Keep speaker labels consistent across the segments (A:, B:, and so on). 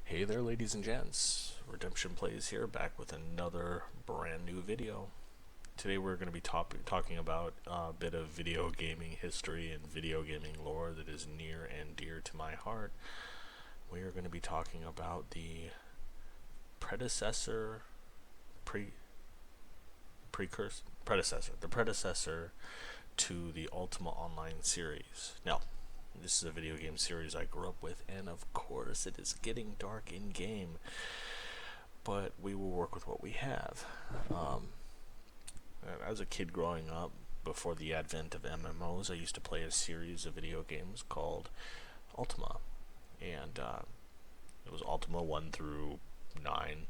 A: Hey there, ladies and gents. Redemption Plays here, back with another brand new video. Today we're going to be talking about a bit of video gaming history and video gaming lore that is near and dear to my heart. We are going to be talking about the predecessor, the predecessor to the Ultima Online series. Now, this is a video game series I grew up with, and of course it is getting dark in game, but we will work with what we have. As a kid growing up, before the advent of MMOs, I used to play a series of video games called Ultima, and it was Ultima 1 through 9.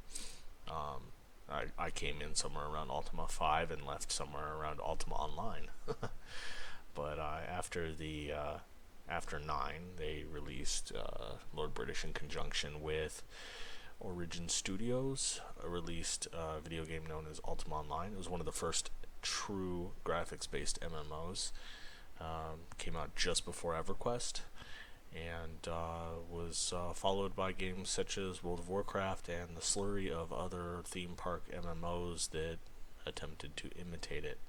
A: I came in somewhere around Ultima 5 and left somewhere around Ultima Online. But after 9, they released Lord British in conjunction with Origin Studios, released a video game known as Ultima Online. It was one of the first true graphics-based MMOs. Came out just before EverQuest, and was followed by games such as World of Warcraft and the slurry of other theme park MMOs that attempted to imitate it.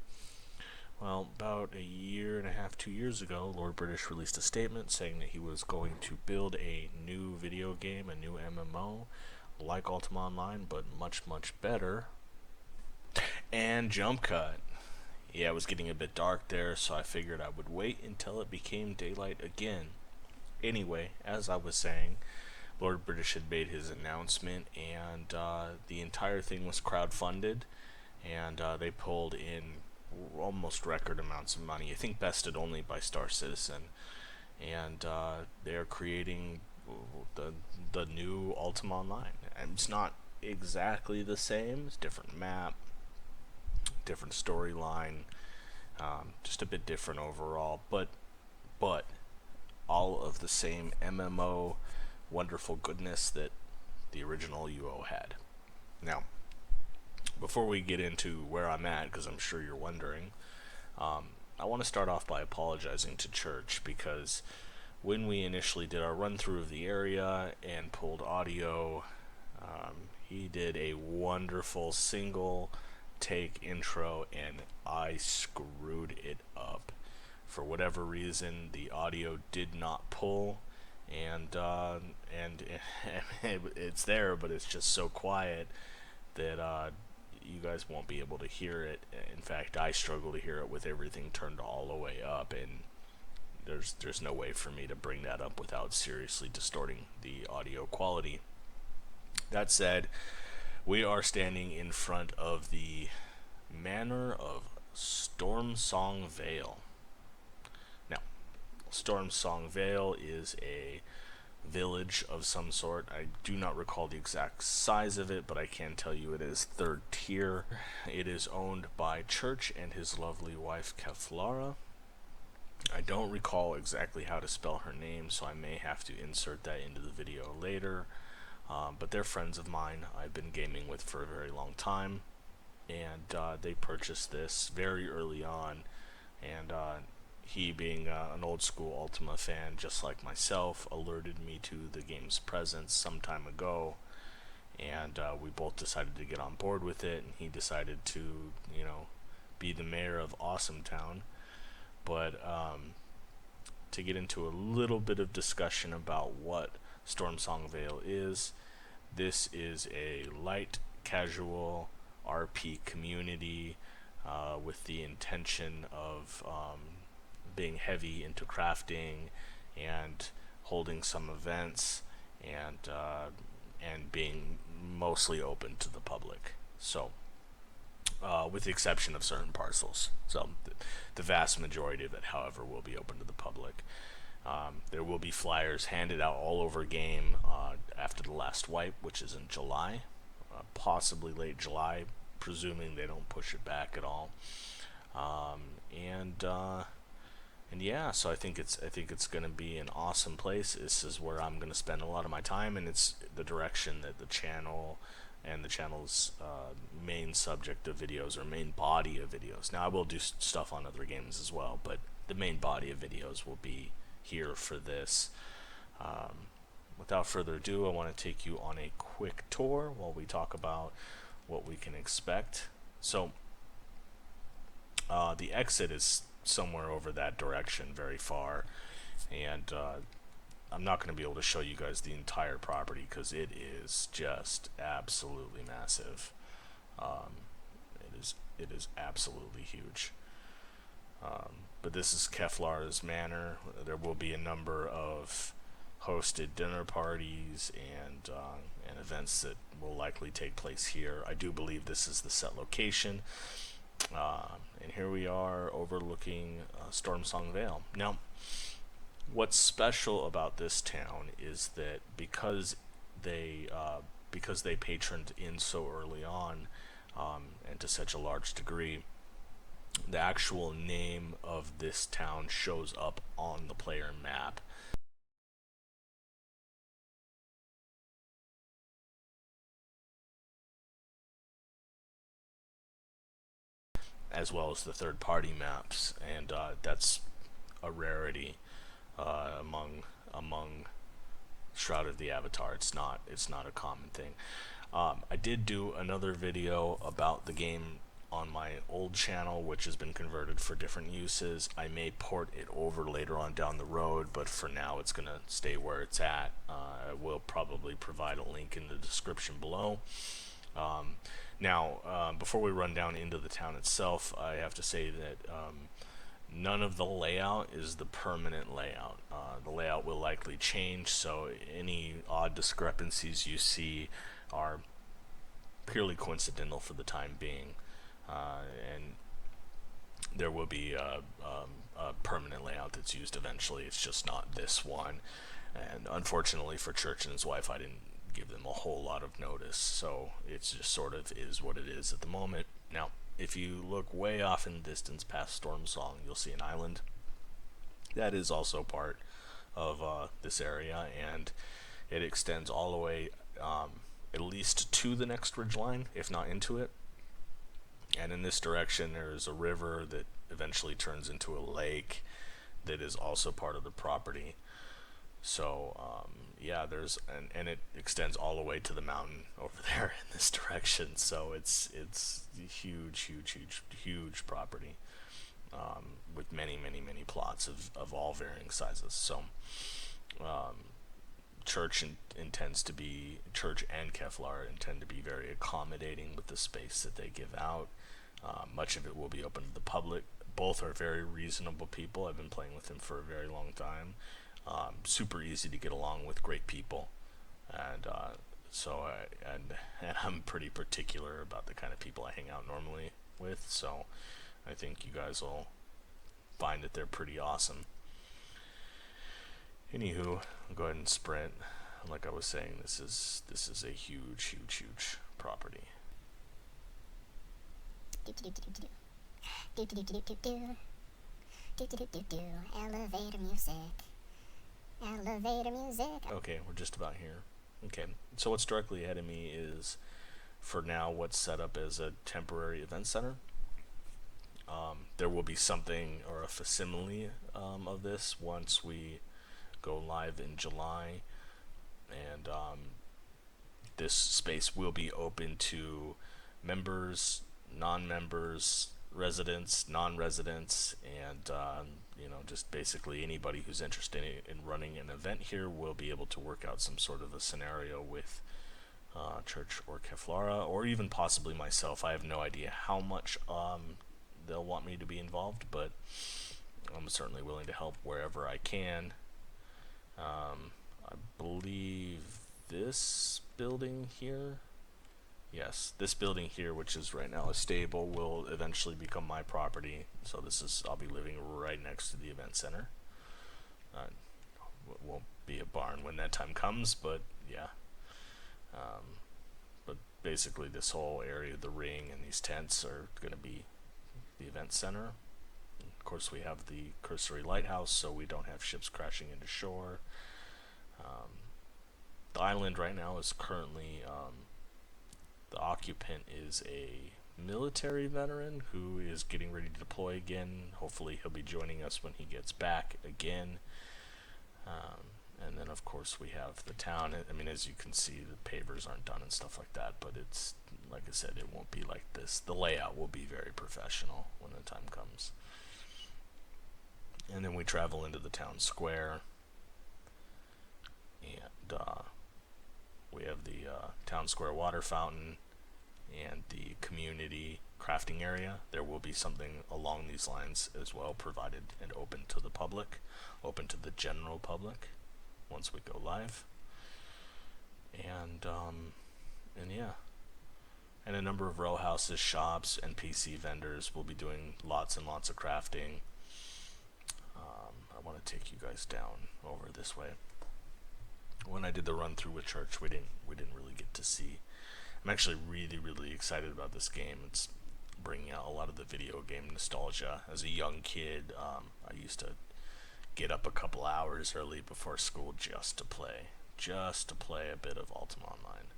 A: Well, about a year and a half, 2 years ago, Lord British released a statement saying that he was going to build a new video game, a new MMO, like Ultima Online, but much, much better. And jump cut. Yeah, it was getting a bit dark there, so I figured I would wait until it became daylight again. Anyway, as I was saying, Lord British had made his announcement, and the entire thing was crowdfunded, and they pulled in almost record amounts of money. I think bested only by Star Citizen, and they are creating the new Ultima Online. And it's not exactly the same. It's a different map, different storyline, just a bit different overall. But all of the same MMO wonderful goodness that the original UO had. Now, before we get into where I'm at, because I'm sure you're wondering, I want to start off by apologizing to Church, because when we initially did our run through of the area and pulled audio, he did a wonderful single take intro, and I screwed it up. For whatever reason, the audio did not pull, and it's there, but it's just so quiet that you guys won't be able to hear it. In fact, I struggle to hear it with everything turned all the way up, and there's no way for me to bring that up without seriously distorting the audio quality. That said, we are standing in front of the manor of StormSong Vale. Now, StormSong Vale is a village of some sort. I do not recall the exact size of it, but I can tell you it is third tier. It is owned by Church and his lovely wife Keflara. I don't recall exactly how to spell her name, so I may have to insert that into the video later. But they're friends of mine I've been gaming with for a very long time, and they purchased this very early on, and he, being an old school Ultima fan just like myself, alerted me to the game's presence some time ago, and we both decided to get on board with it, and he decided to, be the mayor of Awesome Town. But to get into a little bit of discussion about what StormSong Vale is, this is a light, casual RP community with the intention of being heavy into crafting and holding some events, and being mostly open to the public. So, with the exception of certain parcels. So, the vast majority of it, however, will be open to the public. There will be flyers handed out all over game after the last wipe, which is in July, possibly late July, presuming they don't push it back at all. And yeah, so I think it's going to be an awesome place. This is where I'm going to spend a lot of my time, and it's the direction that the channel and the channel's main subject of videos, or main body of videos. Now, I will do stuff on other games as well, but the main body of videos will be here for this. without further ado, I want to take you on a quick tour while we talk about what we can expect. So, the exit is somewhere over that direction, very far, and I'm not going to be able to show you guys the entire property because it is just absolutely massive. It is absolutely huge. But this is Keflar's Manor. There will be a number of hosted dinner parties and events that will likely take place here. I do believe this is the set location. And here we are overlooking StormSong Vale. Now, what's special about this town is that because they patroned in so early on, and to such a large degree, the actual name of this town shows up on the player map. As well as the third-party maps, and that's a rarity among Shroud of the Avatar. It's not a common thing. I did do another video about the game on my old channel, which has been converted for different uses. I may port it over later on down the road, but for now it's going to stay where it's at. I will probably provide a link in the description below. Now, before we run down into the town itself, I have to say that none of the layout is the permanent layout. The layout will likely change, so any odd discrepancies you see are purely coincidental for the time being. And there will be a permanent layout that's used eventually. It's just not this one. And unfortunately for Church and his wife, I didn't give them a whole lot of notice, so it's just sort of is what it is at the moment. Now, if you look way off in the distance past StormSong, you'll see an island. That is also part of this area, and it extends all the way at least to the next ridgeline, if not into it. And in this direction, there is a river that eventually turns into a lake that is also part of the property. So, yeah, and it extends all the way to the mountain over there in this direction. So it's huge property, with many plots of all varying sizes. So, Church and Keflar intend to be very accommodating with the space that they give out. Much of it will be open to the public. Both are very reasonable people. I've been playing with them for a very long time. Super easy to get along with, great people, and I'm pretty particular about the kind of people I hang out normally with, so I think you guys will find that they're pretty awesome. Anywho, I'll go ahead and sprint. Like I was saying, this is a huge property.
B: Elevator music. Elevator music.
A: Okay, we're just about here. Okay, so what's directly ahead of me is, for now, what's set up as a temporary event center. There will be something, or a facsimile of this, once we go live in July, and this space will be open to members, non-members, residents, non-residents, and just basically anybody who's interested in running an event here will be able to work out some sort of a scenario with Church or Keflara, or even possibly myself. I have no idea how much they'll want me to be involved, but I'm certainly willing to help wherever I can. I believe this building here, yes, this building here, which is right now a stable, will eventually become my property. So I'll be living right next to the event center. It won't be a barn when that time comes, but yeah. But basically this whole area of the ring and these tents are going to be the event center. Of course, we have the cursory lighthouse, so we don't have ships crashing into shore. The island right now is currently, the occupant is a military veteran who is getting ready to deploy again. Hopefully he'll be joining us when he gets back again. And then of course we have the town. I mean, as you can see, the pavers aren't done and stuff like that, but it's, like I said, it won't be like this. The layout will be very professional when the time comes. And then we travel into the town square, and we have the town square water fountain and the community crafting area. There will be something along these lines as well, provided and open to the public, open to the general public once we go live. And yeah, and a number of row houses, shops, and PC vendors will be doing lots and lots of crafting. I want to take you guys down over this way. When I did the run through with church, we didn't really get to see. I'm actually really excited about this game. It's bringing out a lot of the video game nostalgia. As a young kid, I used to get up a couple hours early before school just to play a bit of Ultima Online.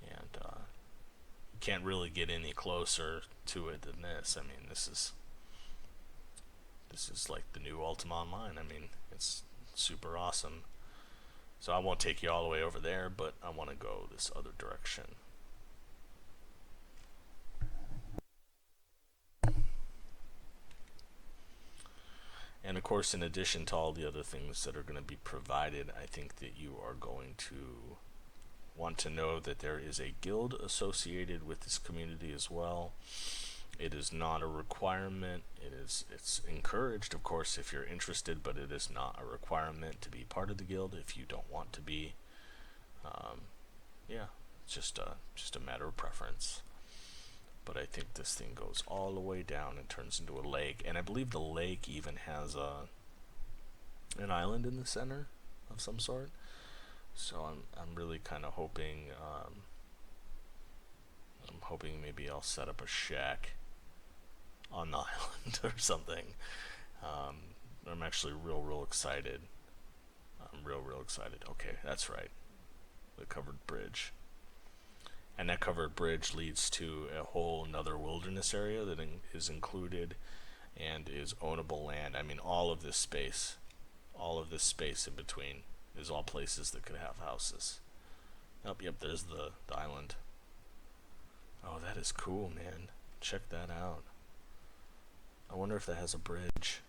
A: And you can't really get any closer to it than this. I mean, this is like the new Ultima Online. I mean, it's super awesome. So I won't take you all the way over there, but I want to go this other direction. And of course, in addition to all the other things that are going to be provided, I think that you are going to want to know that there is a guild associated with this community as well. It is not a requirement. It's encouraged, of course, if you're interested, but it is not a requirement to be part of the guild if you don't want to be. Yeah, it's just a matter of preference. But I think this thing goes all the way down and turns into a lake, and I believe the lake even has an island in the center of some sort. So I'm really kind of hoping maybe I'll set up a shack on the island or something. I'm actually real excited. I'm real excited. Okay, that's right. The covered bridge. And that covered bridge leads to a whole another wilderness area that is included and is ownable land. I mean, all of this space in between is all places that could have houses. Oh, yep, there's the island. Oh, that is cool, man. Check that out. I wonder if that has a bridge.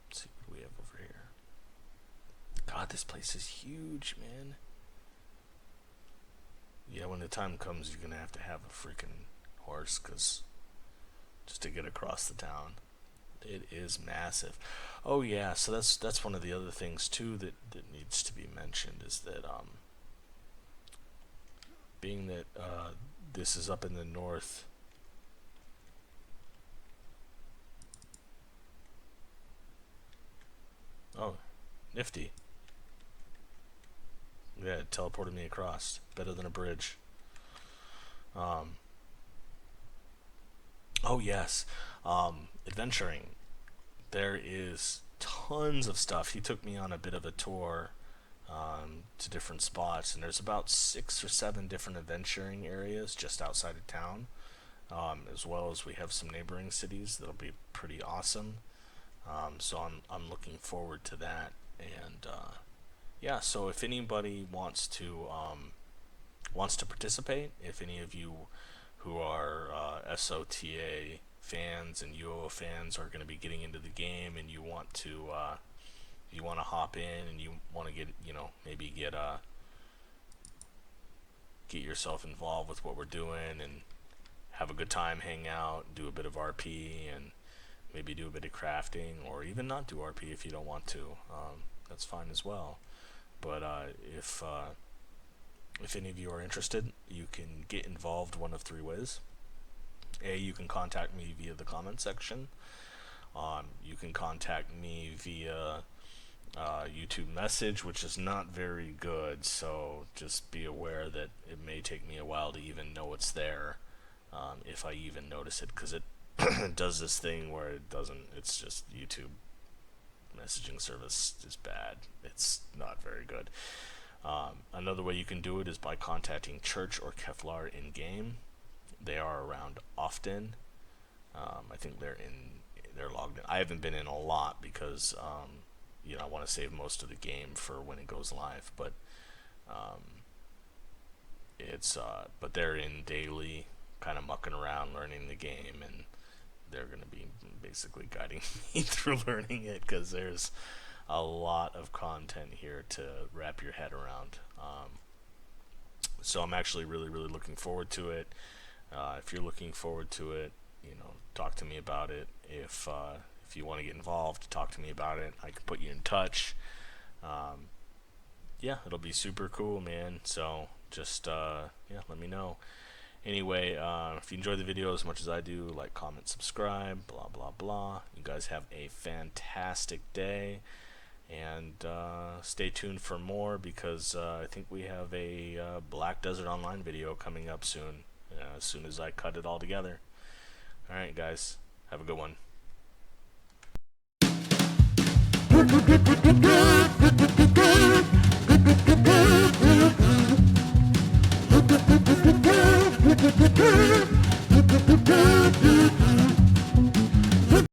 A: Let's see what we have over here. God, this place is huge, man. Yeah, when the time comes, you're gonna have to have a freaking horse, just to get across the town. It is massive. Oh yeah, so that's one of the other things too that needs to be mentioned is that being that this is up in the north. Oh, nifty. Yeah, it teleported me across. Better than a bridge. Oh yes, adventuring. There is tons of stuff. He took me on a bit of a tour to different spots, and there's about 6 or 7 different adventuring areas just outside of town, as well as we have some neighboring cities that'll be pretty awesome. So I'm looking forward to that, and yeah. So if anybody wants to participate, if any of you who are SOTA fans and UO fans are going to be getting into the game, and you want to hop in and you want to maybe get yourself involved with what we're doing and have a good time, hang out, do a bit of RP, and maybe do a bit of crafting, or even not do RP if you don't want to. That's fine as well. But if any of you are interested, you can get involved one of 3 ways. You can contact me via the comment section. You can contact me via YouTube message, which is not very good, so just be aware that it may take me a while to even know it's there, if I even notice it, because it does this thing where it's just YouTube messaging service is bad. It's not very good. Another way you can do it is by contacting Church or Kevlar in game. They are around often. I think they're logged in. I haven't been in a lot because I want to save most of the game for when it goes live. But but they're in daily, kind of mucking around, learning the game, and they're going to be basically guiding me through learning it, because there's a lot of content here to wrap your head around. So I'm actually really, really looking forward to it. If you're looking forward to it, talk to me about it. If you want to get involved, talk to me about it. I can put you in touch. Yeah, it'll be super cool, man. So just let me know. Anyway, if you enjoy the video as much as I do, like, comment, subscribe, blah blah blah. You guys have a fantastic day, and stay tuned for more, because I think we have a Black Desert Online video coming up soon, as soon as I cut it all together. Alright guys, have a good one.